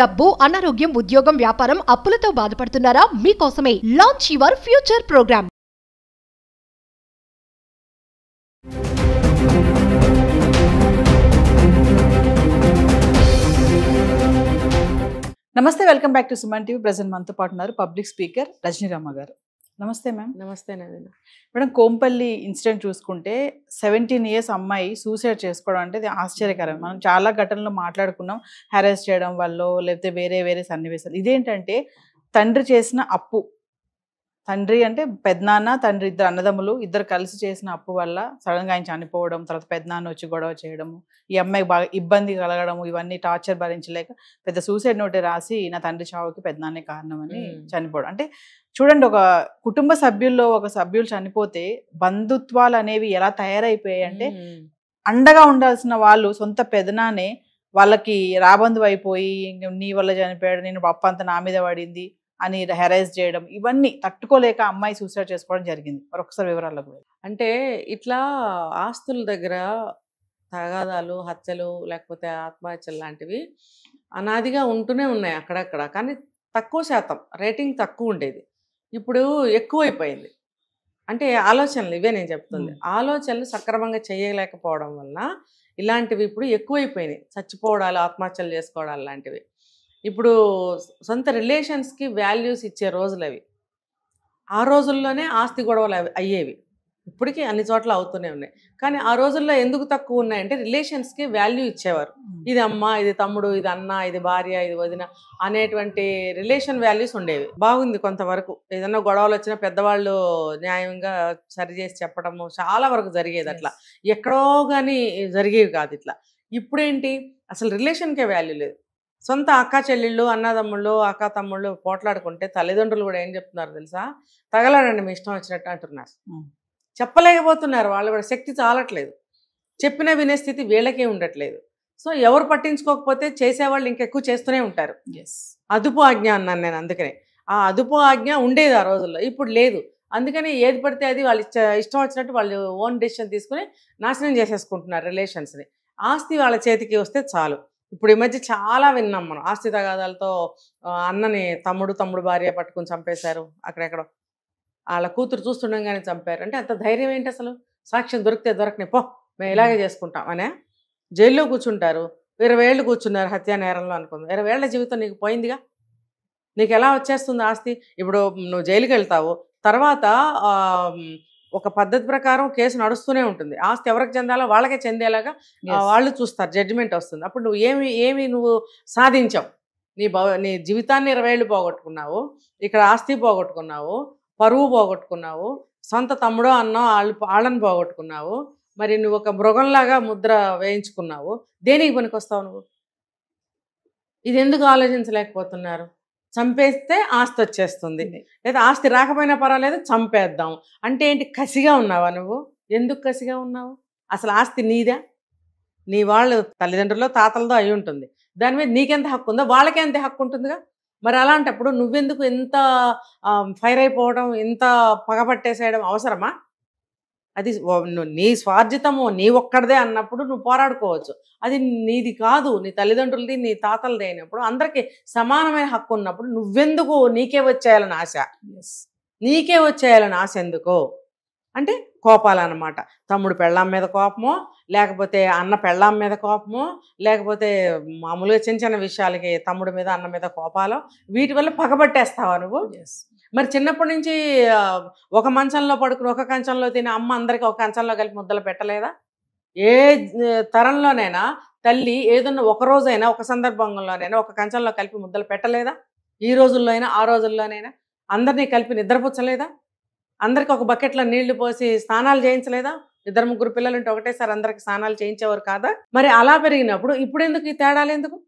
డబ్బు, అనారోగ్యం, ఉద్యోగం, వ్యాపారం, అప్పులతో బాధపడుతున్నారా? మీకోసమే లాంచ్ యువర్ ఫ్యూచర్ ప్రోగ్రామ్. నమస్తే, welcome back to Suman TV. Present మనతో పాటు ఉన్నారు పబ్లిక్ స్పీకర్ రజనీరామ గారు. నమస్తే మ్యామ్. నమస్తే నవీన. మేడం, కోంపల్లి ఇన్సిడెంట్ చూసుకుంటే 17 ఇయర్స్ అమ్మాయి సూసైడ్ చేసుకోవడం అంటే ఇది ఆశ్చర్యకరం. మనం చాలా ఘటనలు మాట్లాడుకున్నాం, హెరాస్ చేయడం వల్ల లేకపోతే వేరే వేరే సన్నివేశాలు. ఇదేంటంటే తండ్రి చేసిన అప్పు, తండ్రి అంటే పెద్దనాన్న తండ్రి ఇద్దరు అన్నదమ్ములు ఇద్దరు కలిసి చేసిన అప్పు వల్ల సడన్గా ఆయన చనిపోవడం, తర్వాత పెద్దనాన్న వచ్చి గొడవ చేయడము, ఈ అమ్మాయికి బాగా ఇబ్బంది కలగడము, ఇవన్నీ టార్చర్ భరించలేక పెద్ద సూసైడ్ నోటే రాసి నా తండ్రి చావుకి పెద్దనాన్నే కారణం అని చనిపోవడం. అంటే చూడండి, ఒక కుటుంబ సభ్యుల్లో ఒక సభ్యులు చనిపోతే బంధుత్వాలు అనేవి ఎలా తయారైపోయాయి అంటే అండగా ఉండాల్సిన వాళ్ళు సొంత పెదనానే వాళ్ళకి రాబంధు అయిపోయి నీ వల్ల చనిపోయాడు, నేను అప్పు అంతా నా మీద పడింది అని హెరాస్ చేయడం, ఇవన్నీ తట్టుకోలేక అమ్మాయి సూసైడ్ చేసుకోవడం జరిగింది. మరొకసారి వివరాలకు వెళ్ళి. అంటే ఇట్లా ఆస్తుల దగ్గర తగాదాలు, హత్యలు లేకపోతే ఆత్మహత్యలు లాంటివి అనాదిగా ఉంటూనే ఉన్నాయి అక్కడక్కడ. కానీ తక్కువ శాతం, రేటింగ్ తక్కువ ఉండేది. ఇప్పుడు ఎక్కువైపోయింది. అంటే ఆలోచనలు ఇవే నేను చెప్తుంది. ఆలోచనలు సక్రమంగా చేయలేకపోవడం వల్ల ఇలాంటివి ఇప్పుడు ఎక్కువైపోయినాయి. చచ్చిపోవడాలు, ఆత్మహత్యలు చేసుకోవడాలు లాంటివి. ఇప్పుడు సొంత రిలేషన్స్కి వాల్యూస్ ఇచ్చే రోజులు అవి. ఆ రోజుల్లోనే ఆస్తి గొడవలు అయ్యేవి. ఇప్పటికీ అన్ని చోట్ల అవుతూనే ఉన్నాయి. కానీ ఆ రోజుల్లో ఎందుకు తక్కువ ఉన్నాయంటే రిలేషన్స్కి వాల్యూ ఇచ్చేవారు. ఇది అమ్మ, ఇది తమ్ముడు, ఇది అన్న, ఇది భార్య, ఇది వదిన అనేటువంటి రిలేషన్ వాల్యూస్ ఉండేవి. బాగుంది కొంతవరకు. ఏదన్నా గొడవలు వచ్చినా పెద్దవాళ్ళు న్యాయంగా సరిచేసి చెప్పడము చాలా వరకు జరిగేది. అట్లా ఎక్కడో కానీ జరిగేవి కాదు ఇట్లా. ఇప్పుడేంటి, అసలు రిలేషన్కే వాల్యూ లేదు. సొంత అక్క చెల్లెళ్ళు, అన్నదమ్ముళ్ళు, అక్క తమ్ముళ్ళు పోట్లాడుకుంటే తల్లిదండ్రులు కూడా ఏం చెప్తున్నారు తెలుసా? తగలడండి మీ ఇష్టం వచ్చినట్టు అంటున్నారు. చెప్పలేకపోతున్నారు. వాళ్ళు కూడా శక్తి చాలట్లేదు. చెప్పినా వినే స్థితి వీళ్ళకే ఉండట్లేదు. సో ఎవరు పట్టించుకోకపోతే చేసేవాళ్ళు ఇంకెక్కువ చేస్తూనే ఉంటారు. అదుపు ఆజ్ఞ అన్నాను నేను. అందుకనే ఆ అదుపు ఆజ్ఞ ఉండేది ఆ రోజుల్లో, ఇప్పుడు లేదు. అందుకని ఏది పడితే అది వాళ్ళు ఇష్టం వచ్చినట్టు వాళ్ళు ఓన్ డెసిషన్ తీసుకుని నాశనం చేసేసుకుంటున్నారు రిలేషన్స్ని. ఆస్తి వాళ్ళ చేతికి వస్తే చాలు. ఇప్పుడు ఈ మధ్య చాలా విన్నాం మనం, ఆస్తి తగాదాలతో అన్నని తమ్ముడు భార్య పట్టుకుని చంపేశారు. అక్కడెక్కడో వాళ్ళ కూతురు చూస్తుండగానే చంపారు. అంటే అంత ధైర్యం ఏంటి అసలు? సాక్ష్యం దొరికితే దొరకని, పో మేము ఇలాగే చేసుకుంటాం అనే జైల్లో కూర్చుంటారు. 20 ఏళ్ళు కూర్చున్నారు హత్యా నేరంలో అనుకుంది. 20 ఏళ్ల జీవితం నీకు పోయిందిగా. నీకు ఎలా వచ్చేస్తుంది ఆస్తి? ఇప్పుడు నువ్వు జైలుకి వెళ్తావు, తర్వాత ఒక పద్ధతి ప్రకారం కేసు నడుస్తూనే ఉంటుంది. ఆస్తి ఎవరికి చెందాలో వాళ్ళకే చెందేలాగా వాళ్ళు చూస్తారు, జడ్జిమెంట్ వస్తుంది. అప్పుడు నువ్వు ఏమి నువ్వు సాధించావు? నీ జీవితాన్ని 20 ఏళ్ళు పోగొట్టుకున్నావు, ఇక్కడ ఆస్తి పోగొట్టుకున్నావు, పరువు పోగొట్టుకున్నావు, సొంత తమ్ముడో అన్నో వాళ్ళని పోగొట్టుకున్నావు. మరి నువ్వు ఒక మృగంలాగా ముద్ర వేయించుకున్నావు. దేనికి పనికొస్తావు నువ్వు? ఇది ఎందుకు ఆలోచించలేకపోతున్నారు? చంపేస్తే ఆస్తి వచ్చేస్తుంది, లేదా ఆస్తి రాకపోయినా పర్వాలేదు చంపేద్దాం అంటే ఏంటి? కసిగా ఉన్నావా నువ్వు? ఎందుకు కసిగా ఉన్నావు? అసలు ఆస్తి నీదా? నీ వాళ్ళు తల్లిదండ్రులు తాతలతో అయి ఉంటుంది. దాని మీద నీకెంత హక్కు ఉందో వాళ్ళకే అంతే హక్కు ఉంటుందిగా. మరి అలాంటప్పుడు నువ్వెందుకు ఎంత ఫైర్ అయిపోవడం, ఎంత పగపట్టేసేయడం అవసరమా? అది నీ స్వార్జితము, నీ ఒక్కడిదే అన్నప్పుడు నువ్వు పోరాడుకోవచ్చు. అది నీది కాదు, నీ తల్లిదండ్రులది, నీ తాతలది అయినప్పుడు, అందరికీ సమానమైన హక్కు ఉన్నప్పుడు నువ్వెందుకు నీకే వచ్చేయాలని ఆశ? నీకే వచ్చేయాలని ఆశ ఎందుకు? అంటే కోపాలన్నమాట. తమ్ముడు పెళ్ళాం మీద కోపమో, లేకపోతే అన్న పెళ్ళాం మీద కోపమో, లేకపోతే మామూలుగా చిన్న చిన్న విషయాలకి తమ్ముడి మీద అన్న మీద కోపాలో, వీటి వల్ల పగబట్టేస్తావా నువ్వు? మరి చిన్నప్పటి నుంచి ఒక మంచంలో పడుకుని ఒక కంచంలో తిని అమ్మ అందరికీ ఒక కంచంలో కలిపి ముద్దలు పెట్టలేదా? ఏ తరంలోనైనా తల్లి ఏదన్నా ఒక రోజైనా, ఒక సందర్భంలోనైనా ఒక కంచంలో కలిపి ముద్దలు పెట్టలేదా? ఈ రోజుల్లో అయినా ఆ రోజుల్లోనైనా అందరినీ కలిపి నిద్రపుచ్చలేదా? అందరికి ఒక బకెట్లో నీళ్లు పోసి స్నానాలు చేయించలేదా? 2-3 పిల్లలు ఉంటే ఒకటేసారి అందరికి స్నానాలు చేయించేవారు కాదా? మరి అలా పెరిగినప్పుడు ఇప్పుడు ఎందుకు ఈ తేడాలు? ఎందుకు?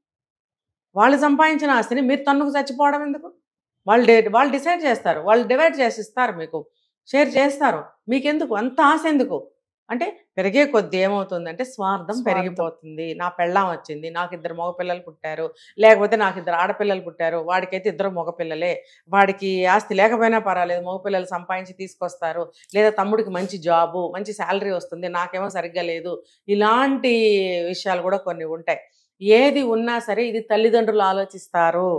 వాళ్ళు సంపాదించిన ఆస్తిని మీరు తన్నుకు చచ్చిపోవడం ఎందుకు? వాళ్ళు డిసైడ్ చేస్తారు, వాళ్ళు డివైడ్ చేసి ఇస్తారు, మీకు షేర్ చేస్తారు. మీకెందుకు అంత ఆశ? ఎందుకు అంటే పెరిగే కొద్దీ ఏమవుతుందంటే స్వార్థం పెరిగిపోతుంది. నా పెళ్ళాం వచ్చింది, నాకు 2 మగపిల్లలు పుట్టారు, లేకపోతే నాకు 2 ఆడపిల్లలు పుట్టారు, వాడికైతే 2 మగపిల్లలే, వాడికి ఆస్తి లేకపోయినా పర్వాలేదు మగపిల్లలు సంపాదించి తీసుకొస్తారు, లేదా తమ్ముడికి మంచి జాబు, మంచి శాలరీ వస్తుంది, నాకేమో సరిగ్గా లేదు. ఇలాంటి విషయాలు కూడా కొన్ని ఉంటాయి. ఏది ఉన్నా సరే ఇది తల్లిదండ్రులు ఆలోచిస్తారు,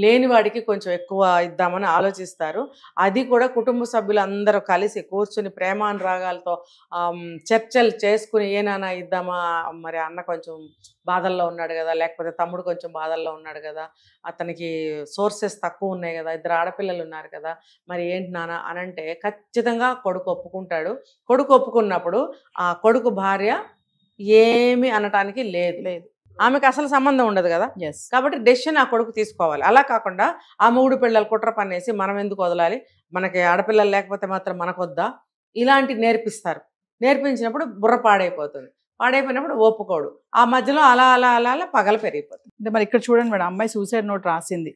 లేని వాడికి కొంచెం ఎక్కువ ఇద్దామని ఆలోచిస్తారు. అది కూడా కుటుంబ సభ్యులు అందరూ కలిసి కూర్చుని ప్రేమానురాగాలతో చర్చలు చేసుకుని ఏ నాన్న ఇద్దామా, మరి అన్న కొంచెం బాధల్లో ఉన్నాడు కదా, లేకపోతే తమ్ముడు కొంచెం బాధల్లో ఉన్నాడు కదా, అతనికి సోర్సెస్ తక్కువ ఉన్నాయి కదా, ఇద్దరు ఆడపిల్లలు ఉన్నారు కదా, మరి ఏంటి నాన్న అని అంటే ఖచ్చితంగా కొడుకు ఒప్పుకుంటాడు. కొడుకు ఒప్పుకున్నప్పుడు ఆ కొడుకు భార్య ఏమి అనటానికి లేదు, ఆమెకు అసలు సంబంధం ఉండదు కదా. కాబట్టి డెసిషన్ ఆ కొడుకు తీసుకోవాలి. అలా కాకుండా ఆ మూడు పిల్లలు కుట్ర పన్నేసి మనం ఎందుకు వదలాలి, మనకి ఆడపిల్లలు లేకపోతే మాత్రం మనకొద్దా, ఇలాంటి నేర్పిస్తారు. నేర్పించినప్పుడు బుర్ర పాడైపోతుంది. పాడైపోయినప్పుడు ఒప్పుకోడు. ఆ మధ్యలో అలా అలా అలా అలా పగలు పెరిగిపోతుంది. అంటే మరి ఇక్కడ చూడండి మేడం, అమ్మాయి సూసైడ్ నోట్ రాసింది,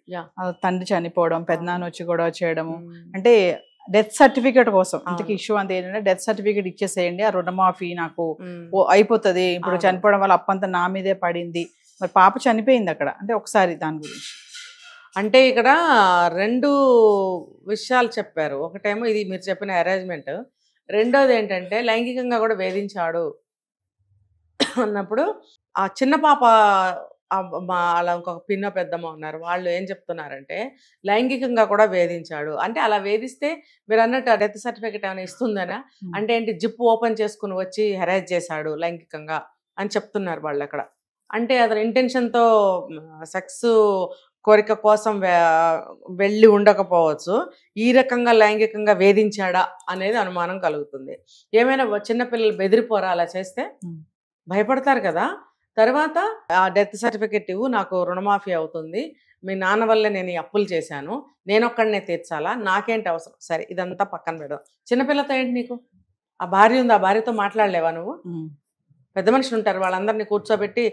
తండ్రి చనిపోవడం, పెద్దనాన్న వచ్చి గొడవ చేయడము, అంటే డెత్ సర్టిఫికేట్ కోసం. ఇంతకు ఇష్యూ అంత ఏంటంటే డెత్ సర్టిఫికేట్ ఇచ్చేసేయండి, ఆ రుణమాఫీ నాకు అయిపోతుంది, ఇప్పుడు చనిపోవడం వల్ల అప్పంతా నా మీదే పడింది. మరి పాప చనిపోయింది అక్కడ, అంటే ఒకసారి దాని గురించి. అంటే ఇక్కడ 2 విషయాలు చెప్పారు. ఒకటేమో ఇది మీరు చెప్పిన అరేంజ్మెంట్, రెండోది ఏంటంటే లైంగికంగా కూడా వేధించాడు అన్నప్పుడు ఆ చిన్న పాప అలా ఇంకొక పిన్న పెద్దమ్మ ఉన్నారు, వాళ్ళు ఏం చెప్తున్నారంటే లైంగికంగా కూడా వేధించాడు అంటే, అలా వేధిస్తే మీరు అన్నట్టు ఆ డెత్ సర్టిఫికేట్ ఏమైనా ఇస్తుందనా అంటే ఏంటి, జిప్ ఓపెన్ చేసుకుని వచ్చి హెరాస్ చేశాడు లైంగికంగా అని చెప్తున్నారు వాళ్ళు అక్కడ. అంటే అతని ఇంటెన్షన్తో సెక్స్ కోరిక కోసం వెళ్ళి ఉండకపోవచ్చు, ఈ రకంగా లైంగికంగా వేధించాడా అనేది అనుమానం కలుగుతుంది. ఏమైనా చిన్నపిల్లలు బెదిరిపోరా అలా చేస్తే, భయపడతారు కదా. తర్వాత ఆ డెత్ సర్టిఫికెట్ ఇవ్వు, నాకు రుణమాఫీ అవుతుంది, మీ నాన్న వల్లే నేను ఈ అప్పులు చేశాను, నేను ఒక్కడనే తీర్చాలా, నాకేంటి అవసరం, సరే ఇదంతా పక్కన పెడదాం. చిన్నపిల్లతో ఏంటి నీకు, ఆ భార్య ఉంది, ఆ భార్యతో మాట్లాడలేవా నువ్వు? పెద్ద మనుషులు ఉంటారు, వాళ్ళందరినీ కూర్చోబెట్టి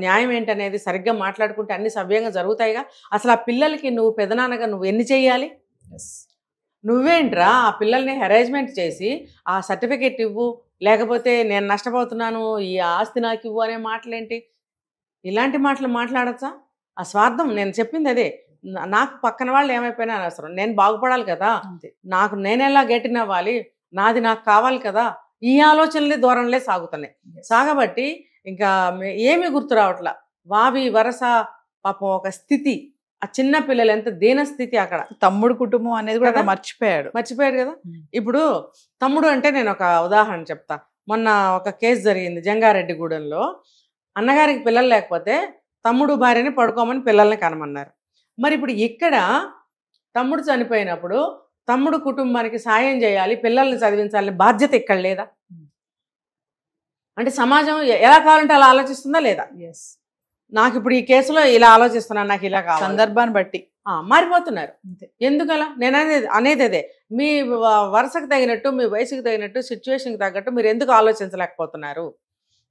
న్యాయం ఏంటనేది సరిగ్గా మాట్లాడుకుంటే అన్ని సవ్యంగా జరుగుతాయిగా. అసలు ఆ పిల్లలకి నువ్వు పెదనాన్నగా నువ్వు ఎన్ని చెయ్యాలి? నువ్వేంట్రా ఆ పిల్లల్ని హెరాస్మెంట్ చేసి ఆ సర్టిఫికెట్ ఇవ్వు, లేకపోతే నేను నష్టపోతున్నాను, ఈ ఆస్తి నాకు ఇవ్వు అనే మాటలేంటి? ఇలాంటి మాటలు మాట్లాడచ్చా? ఆ స్వార్థం, నేను చెప్పింది అదే, నాకు పక్కన వాళ్ళు ఏమైపోయినా అనవసరం, నేను బాగుపడాలి కదా, నాకు నేనెలా గట్టినవ్వాలి, నాది నాకు కావాలి కదా, ఈ ఆలోచనలే దూరంలే సాగుతున్నాయి. సాగబట్టి ఇంకా ఏమీ గుర్తు రావట్లా, వావి వరస పాపం ఒక స్థితి, ఆ చిన్న పిల్లలు ఎంత దీన స్థితి అక్కడ. తమ్ముడు కుటుంబం అనేది కూడా మర్చిపోయాడు కదా. ఇప్పుడు తమ్ముడు అంటే నేను ఒక ఉదాహరణ చెప్తా. మొన్న ఒక కేసు జరిగింది జంగారెడ్డిగూడెంలో. అన్నగారికి పిల్లలు లేకపోతే తమ్ముడు భార్యని పడుకోమని పిల్లల్ని కనమన్నారు. మరి ఇప్పుడు ఇక్కడ తమ్ముడు చనిపోయినప్పుడు తమ్ముడు కుటుంబానికి సాయం చేయాలి, పిల్లల్ని చదివించాలని బాధ్యత ఇక్కడ లేదా? అంటే సమాజం ఎలా కావాలంటే అలా ఆలోచిస్తుందా లేదా? నాకు ఇప్పుడు ఈ కేసులో ఇలా ఆలోచిస్తున్నాను, నాకు ఇలా కావాలి, సందర్భాన్ని బట్టి మారిపోతున్నారు. ఎందుకలా? నేను అనేది అదే, మీ వరుసకు తగినట్టు, మీ వయసుకు తగినట్టు, సిచ్యువేషన్కి తగ్గట్టు మీరు ఎందుకు ఆలోచించలేకపోతున్నారు?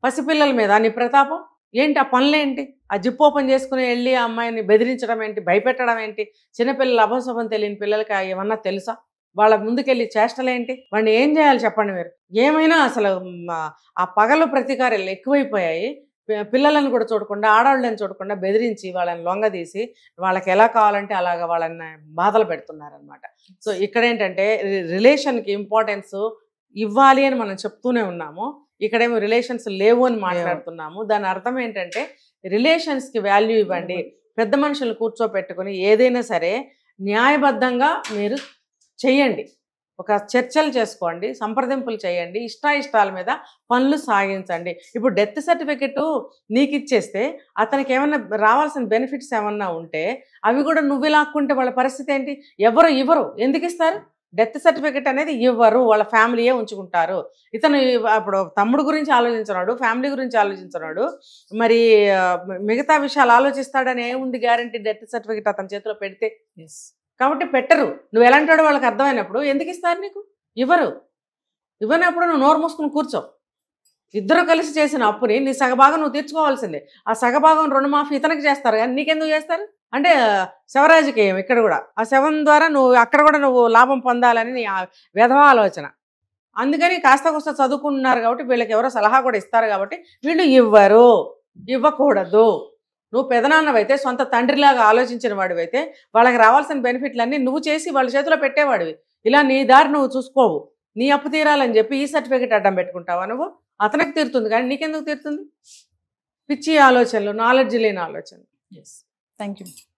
పసిపిల్లల మీద నీ ప్రతాపం ఏంటి? ఆ పనులేంటి? ఆ జిప్ ఓపెన్ చేసుకుని వెళ్ళి ఆ అమ్మాయిని బెదిరించడం ఏంటి, భయపెట్టడం ఏంటి? చిన్నపిల్లలు అభంశుభం తెలియని పిల్లలకి ఏమన్నా తెలుసా? వాళ్ళ ముందుకెళ్ళి చేష్టలేంటి? వాడిని ఏం చేయాలి చెప్పండి మీరు? ఏమైనా అసలు ఆ పగలు ప్రతీకారాలు ఎక్కువైపోయాయి. పిల్లలను కూడా చూడకుండా, ఆడవాళ్ళని చూడకుండా బెదిరించి వాళ్ళని లొంగదీసి వాళ్ళకి ఎలా కావాలంటే అలాగా వాళ్ళని బాధలు పెడుతున్నారనమాట. సో ఇక్కడ ఏంటంటే రిలేషన్కి ఇంపార్టెన్స్ ఇవ్వాలి అని మనం చెప్తూనే ఉన్నాము, ఇక్కడేమో రిలేషన్స్ లేవు అని మాట్లాడుతున్నాము. దాని అర్థం ఏంటంటే రిలేషన్స్కి వాల్యూ ఇవ్వండి. పెద్ద మనుషులు కూర్చోపెట్టుకుని ఏదైనా సరే న్యాయబద్ధంగా మీరు చెయ్యండి, ఒక చర్చలు చేసుకోండి, సంప్రదింపులు చేయండి, ఇష్టాయిష్టాల మీద పనులు సాగించండి. ఇప్పుడు డెత్ సర్టిఫికెట్ నీకు ఇచ్చేస్తే అతనికి ఏమన్నా రావాల్సిన బెనిఫిట్స్ ఏమన్నా ఉంటే అవి కూడా నువ్వు లాక్కుంటే వాళ్ళ పరిస్థితి ఏంటి? ఇవ్వరు. ఎందుకు ఇస్తారు? డెత్ సర్టిఫికెట్ అనేది ఇవ్వరు, వాళ్ళ ఫ్యామిలీయే ఉంచుకుంటారు. ఇతను ఇప్పుడు తమ్ముడు గురించి ఆలోచించినాడు, ఫ్యామిలీ గురించి ఆలోచించినాడు, మరి మిగతా విషయాలు ఆలోచిస్తాడని ఏముంది గ్యారంటీ? డెత్ సర్టిఫికెట్ అతని చేతిలో పెడితే. కాబట్టి పెట్టరు. నువ్వు ఎలాంటాడో వాళ్ళకి అర్థమైనప్పుడు ఎందుకు ఇస్తారు నీకు? ఇవ్వనప్పుడు నువ్వు నోరు మూసుకుని కూర్చో. ఇద్దరు కలిసి చేసిన అప్పుని నీ సగభాగం నువ్వు తీర్చుకోవాల్సిందే. ఆ సగభాగం రుణమాఫీ ఇతనికి చేస్తారు కానీ నీకెందుకు చేస్తారు? అంటే శవరాజకీయం ఇక్కడ కూడా. ఆ శవం ద్వారా నువ్వు అక్కడ కూడా నువ్వు లాభం పొందాలని నీ విధవ ఆలోచన. అందుకని కాస్త కోస్త చదువుకుంటున్నారు కాబట్టి వీళ్ళకి ఎవరో సలహా కూడా ఇస్తారు కాబట్టి వీళ్ళు ఇవ్వకూడదు. నువ్వు పెదనాన్నవైతే, సొంత తండ్రిలాగా ఆలోచించిన వాడివైతే వాళ్ళకి రావాల్సిన బెనిఫిట్లన్నీ నువ్వు చేసి వాళ్ళ చేతిలో పెట్టేవాడివి. ఇలా నీ దారి నువ్వు చూసుకోవు. నీ అప్పు తీరాలని చెప్పి ఈ సర్టిఫికెట్ అడ్డం పెట్టుకుంటావా నువ్వు? అతనికి తీరుతుంది కానీ నీకెందుకు తీరుతుంది? పిచ్చి ఆలోచనలు, నాలెడ్జ్ లేని ఆలోచనలు. Thank you.